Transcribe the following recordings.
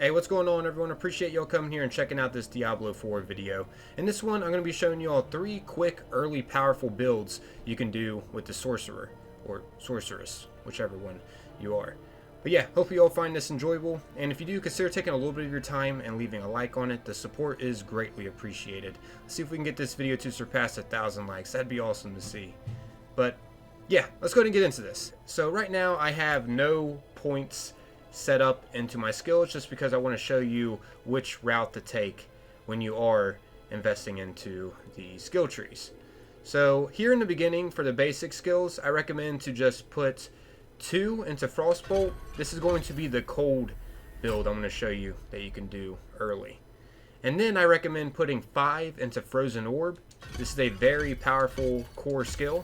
Hey, what's going on, everyone? Appreciate y'all coming here and checking out this Diablo 4 video. In this one, I'm going to be showing y'all 3 quick, early, powerful builds you can do with the Sorcerer, or Sorceress, whichever one you are. But yeah, hope you all find this enjoyable, and if you do, consider taking a little bit of your time and leaving a like on it. The support is greatly appreciated. Let's see if we can get this video to surpass 1,000 likes. That'd be awesome to see. But yeah, let's go ahead and get into this. So right now, I have no points set up into my skills just because I want to show you which route to take when you are investing into the skill trees. So here in the beginning, for the basic skills, I recommend to just put 2 into Frostbolt. This is going to be the cold build I'm going to show you that you can do early. And then I recommend putting 5 into Frozen Orb. This is a very powerful core skill.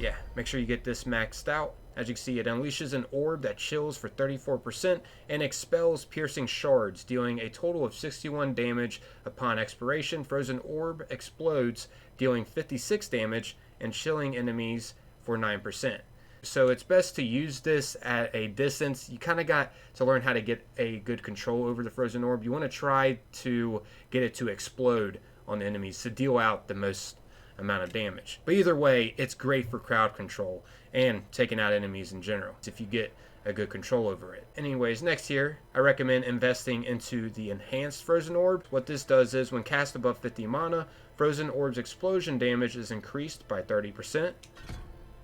Yeah, make sure you get this maxed out. As you can see, it unleashes an orb that chills for 34% and expels piercing shards, dealing a total of 61 damage upon expiration. Frozen Orb explodes, dealing 56 damage and chilling enemies for 9%. So it's best to use this at a distance. You kind of got to learn how to get a good control over the Frozen Orb. You want to try to get it to explode on the enemies to deal out the most amount of damage. But either way, it's great for crowd control and taking out enemies in general if you get a good control over it. Anyways, next here, I recommend investing into the enhanced Frozen Orb. What this does is when cast above 50 mana, Frozen Orb's explosion damage is increased by 30%.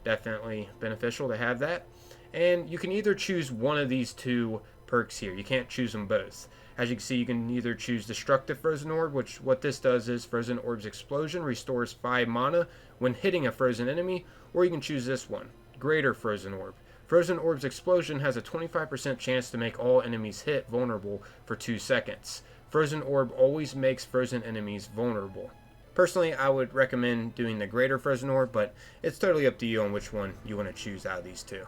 Definitely beneficial to have that. And you can either choose one of these 2 perks here. You can't choose them both. As you can see, you can either choose Destructive Frozen Orb, which what this does is Frozen Orb's explosion restores 5 mana when hitting a frozen enemy, or you can choose this one, Greater Frozen Orb. Frozen Orb's explosion has a 25% chance to make all enemies hit vulnerable for 2 seconds. Frozen Orb always makes frozen enemies vulnerable. Personally, I would recommend doing the Greater Frozen Orb, but it's totally up to you on which one you want to choose out of these 2.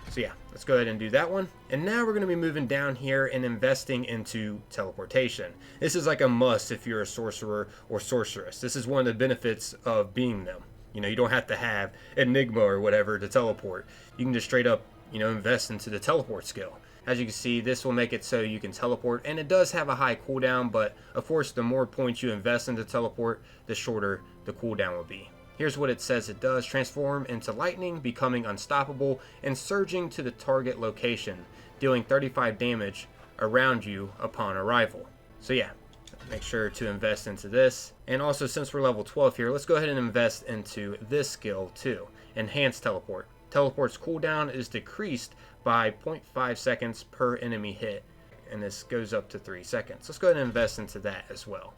So yeah, let's go ahead and do that one. And now we're going to be moving down here and investing into teleportation. This is like a must if you're a sorcerer or sorceress. This is one of the benefits of being them. You know, you don't have to have Enigma or whatever to teleport. You can just straight up, invest into the teleport skill. As you can see, this will make it so you can teleport, and it does have a high cooldown, but of course the more points you invest into teleport, the shorter the cooldown will be. Here's what it says it does. Transform into lightning, becoming unstoppable, and surging to the target location, dealing 35 damage around you upon arrival. So yeah, make sure to invest into this. And also, since we're level 12 here, let's go ahead and invest into this skill too. Enhanced Teleport. Teleport's cooldown is decreased by 0.5 seconds per enemy hit, and this goes up to 3 seconds. Let's go ahead and invest into that as well.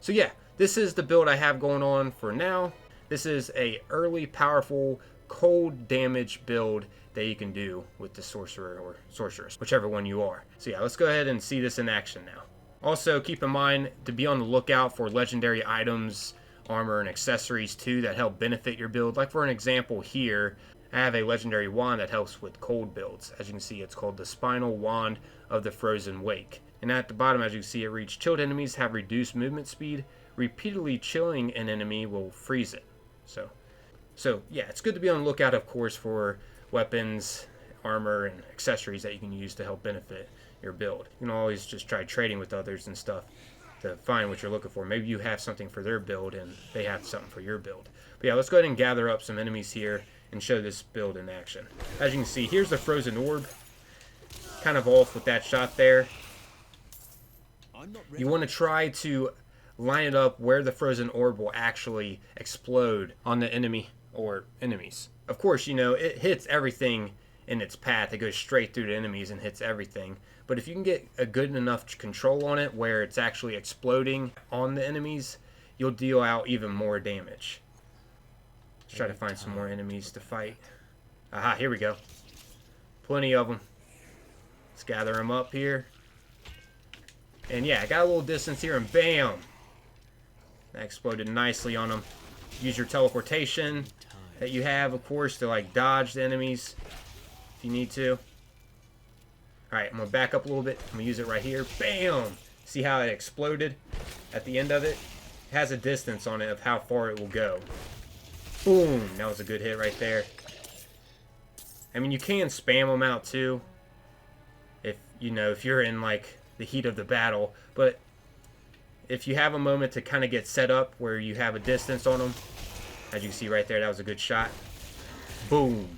So yeah, this is the build I have going on for now. This is a early, powerful, cold damage build that you can do with the Sorcerer or Sorceress, whichever one you are. So yeah, let's go ahead and see this in action now. Also, keep in mind to be on the lookout for legendary items, armor, and accessories too that help benefit your build. Like for an example here, I have a legendary wand that helps with cold builds. As you can see, it's called the Spinal Wand of the Frozen Wake. And at the bottom, as you can see, it reads, chilled enemies have reduced movement speed. Repeatedly chilling an enemy will freeze it. So yeah, it's good to be on the lookout, of course, for weapons, armor, and accessories that you can use to help benefit your build. You can always just try trading with others and stuff to find what you're looking for. Maybe you have something for their build and they have something for your build. But yeah, let's go ahead and gather up some enemies here and show this build in action. As you can see, here's the Frozen Orb. Kind of off with that shot there. You want to try to line it up where the Frozen Orb will actually explode on the enemy or enemies. Of course, it hits everything in its path. It goes straight through the enemies and hits everything. But if you can get a good enough control on it where it's actually exploding on the enemies, you'll deal out even more damage. Let's try to find some more enemies to fight. Aha, here we go. Plenty of them. Let's gather them up here. And yeah, I got a little distance here and bam! That exploded nicely on them. Use your teleportation that you have, of course, to like dodge the enemies if you need to. Alright, I'm going to back up a little bit. I'm going to use it right here. Bam! See how it exploded at the end of it? It has a distance on it of how far it will go. Boom! That was a good hit right there. I mean, you can spam them out too. If you know, if you're in like the heat of the battle. But if you have a moment to kind of get set up where you have a distance on them, as you can see right there, that was a good shot. Boom.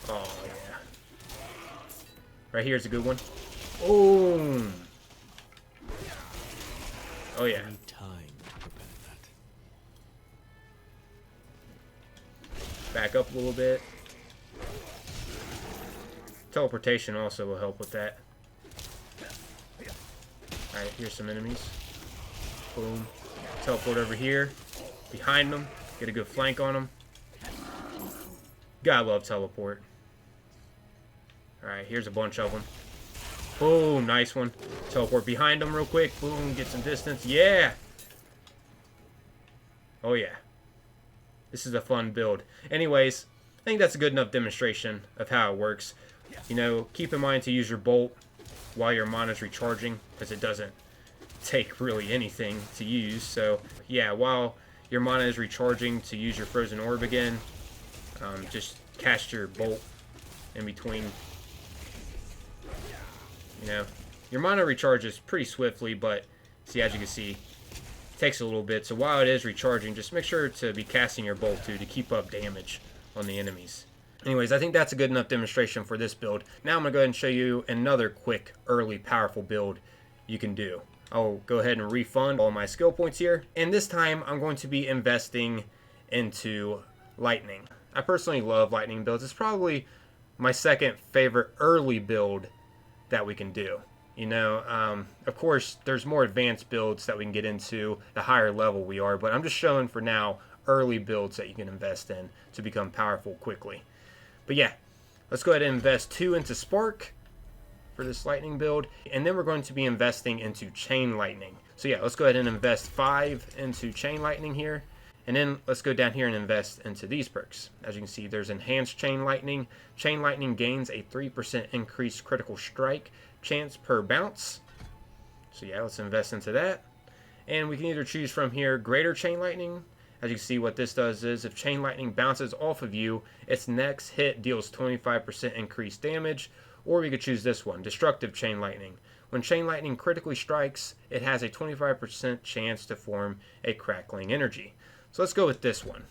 Oh, yeah. Right here's a good one. Boom. Oh, yeah. Back up a little bit. Teleportation also will help with that. Alright, here's some enemies. Boom. Teleport over here. Behind them. Get a good flank on them. Gotta love teleport. Alright, here's a bunch of them. Boom, nice one. Teleport behind them real quick. Boom, get some distance. Yeah! Oh yeah. This is a fun build. Anyways, I think that's a good enough demonstration of how it works. You know, keep in mind to use your bolt while your mana's recharging, because it doesn't take really anything to use. So yeah, while your mana is recharging to use your frozen orb again, just cast your bolt in between. You know, your mana recharges pretty swiftly, but see, as you can see, it takes a little bit. So while it is recharging, just make sure to be casting your bolt too to keep up damage on the enemies. Anyways, I think that's a good enough demonstration for this build. Now I'm going to go ahead and show you another quick, early, powerful build you can do. I'll go ahead and refund all my skill points here. And this time, I'm going to be investing into lightning. I personally love lightning builds. It's probably my second favorite early build that we can do. You know, of course, there's more advanced builds that we can get into the higher level we are, but I'm just showing for now early builds that you can invest in to become powerful quickly. But yeah, let's go ahead and invest 2 into Spark for this lightning build, and then we're going to be investing into Chain Lightning. So yeah, let's go ahead and invest 5 into Chain Lightning here, and then let's go down here and invest into these perks. As you can see, there's Enhanced Chain Lightning. Chain Lightning gains a 3% increased critical strike chance per bounce. So yeah, let's invest into that. And we can either choose from here Greater Chain Lightning. As you can see, what this does is if Chain Lightning bounces off of you, its next hit deals 25% increased damage. Or we could choose this one, Destructive Chain Lightning. When Chain Lightning critically strikes, it has a 25% chance to form a crackling energy. So let's go with this one.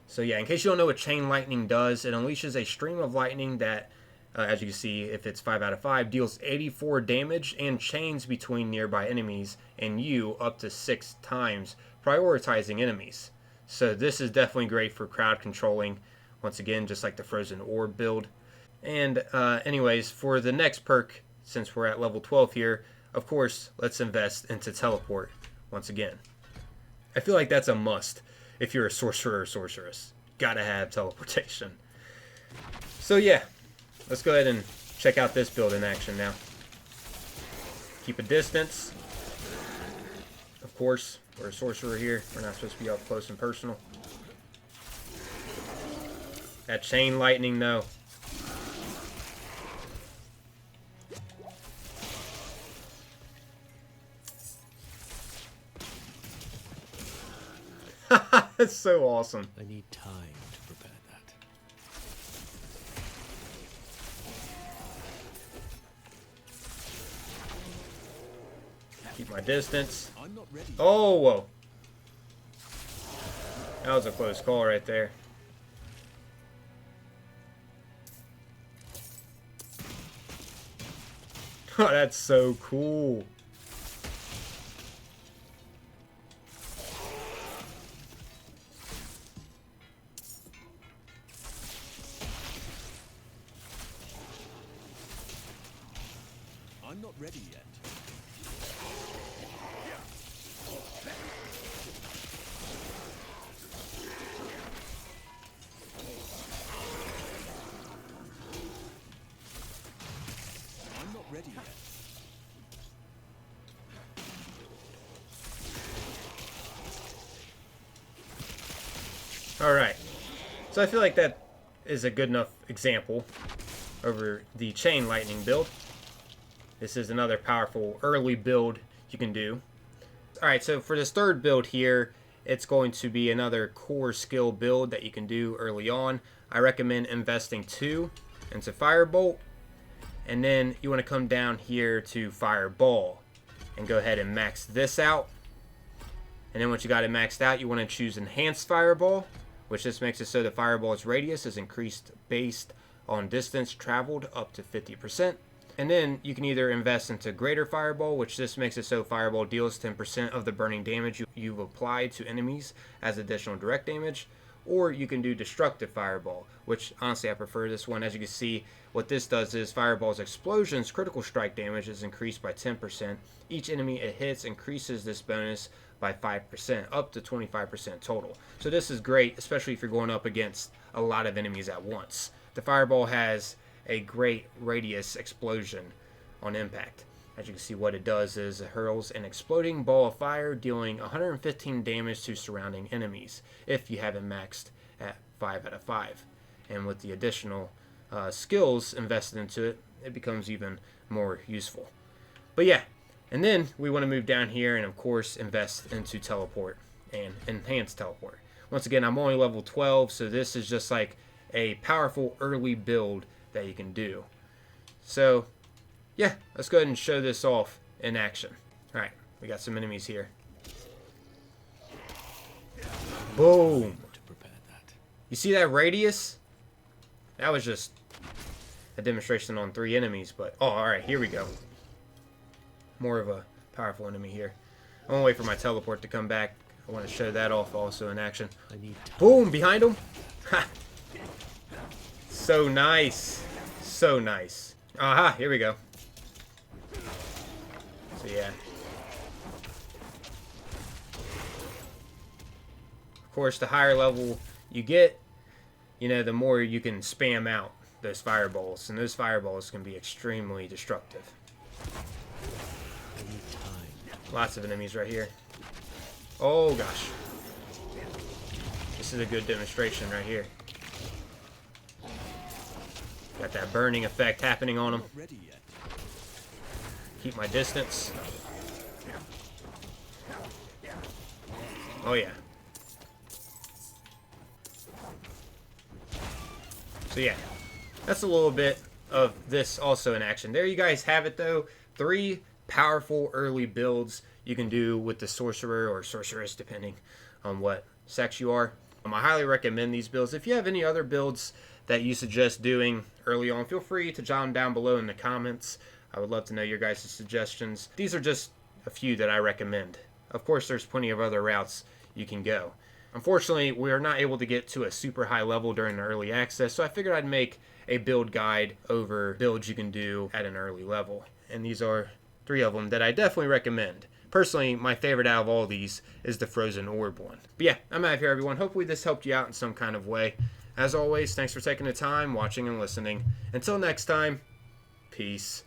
So yeah, in case you don't know what Chain Lightning does, it unleashes a stream of lightning that, as you can see, if it's 5 out of 5, deals 84 damage and chains between nearby enemies and you up to 6 times, prioritizing enemies. So this is definitely great for crowd controlling, once again, just like the Frozen Orb build. And anyways, for the next perk, since we're at level 12 here, of course, let's invest into Teleport once again. I feel like that's a must if you're a sorcerer or sorceress. Gotta have teleportation. So yeah, let's go ahead and check out this build in action now. Keep a distance. Of course, we're a sorcerer here. We're not supposed to be up close and personal. That Chain Lightning though. That's so awesome. I need time to prepare that. Keep my distance. I'm not ready. Oh, whoa. That was a close call right there. Oh, that's so cool. I'm not ready yet. I'm not ready yet. Alright. So I feel like that is a good enough example over the Chain Lightning build. This is another powerful early build you can do. Alright, so for this third build here, it's going to be another core skill build that you can do early on. I recommend investing 2 into Firebolt. And then you want to come down here to Fireball and go ahead and max this out. And then once you got it maxed out, you want to choose Enhanced Fireball, which just makes it so the fireball's radius is increased based on distance traveled up to 50%. And then you can either invest into Greater Fireball, which just makes it so Fireball deals 10% of the burning damage you've applied to enemies as additional direct damage. Or you can do Destructive Fireball, which honestly I prefer this one. As you can see, what this does is Fireball's explosion's critical strike damage is increased by 10%. Each enemy it hits increases this bonus by 5%, up to 25% total. So this is great, especially if you're going up against a lot of enemies at once. The Fireball has a great radius explosion on impact. As you can see, what it does is it hurls an exploding ball of fire, dealing 115 damage to surrounding enemies if you have it maxed at 5 out of 5. And with the additional skills invested into it, it becomes even more useful. But yeah, and then we want to move down here and of course invest into Teleport and Enhanced Teleport. Once again, I'm only level 12, so this is just like a powerful early build that you can do. So yeah, let's go ahead and show this off in action. Alright, we got some enemies here. Boom! To prepare that. You see that radius? That was just a demonstration on 3 enemies, but oh, alright, here we go. More of a powerful enemy here. I'm gonna wait for my teleport to come back. I want to show that off also in action. I need time. Boom! Behind him! Ha! So nice. So nice. Aha! Here we go. So yeah. Of course, the higher level you get, you know, the more you can spam out those fireballs. And those fireballs can be extremely destructive. I need time. Lots of enemies right here. Oh gosh. This is a good demonstration right here. Got that burning effect happening on them. Not ready yet. Keep my distance. Oh yeah. So yeah, that's a little bit of this also in action. There you guys have it though. 3 powerful early builds you can do with the Sorcerer or Sorceress, depending on what sex you are. I highly recommend these builds. If you have any other builds that you suggest doing early on, feel free to jot them down below in the comments. I would love to know your guys' suggestions. These are just a few that I recommend. Of course, there's plenty of other routes you can go. Unfortunately, we are not able to get to a super high level during the early access, so I figured I'd make a build guide over builds you can do at an early level. And these are 3 of them that I definitely recommend. Personally, my favorite out of all these is the Frozen Orb one. But yeah, I'm out of here, everyone. Hopefully this helped you out in some kind of way. As always, thanks for taking the time, watching and listening. Until next time, peace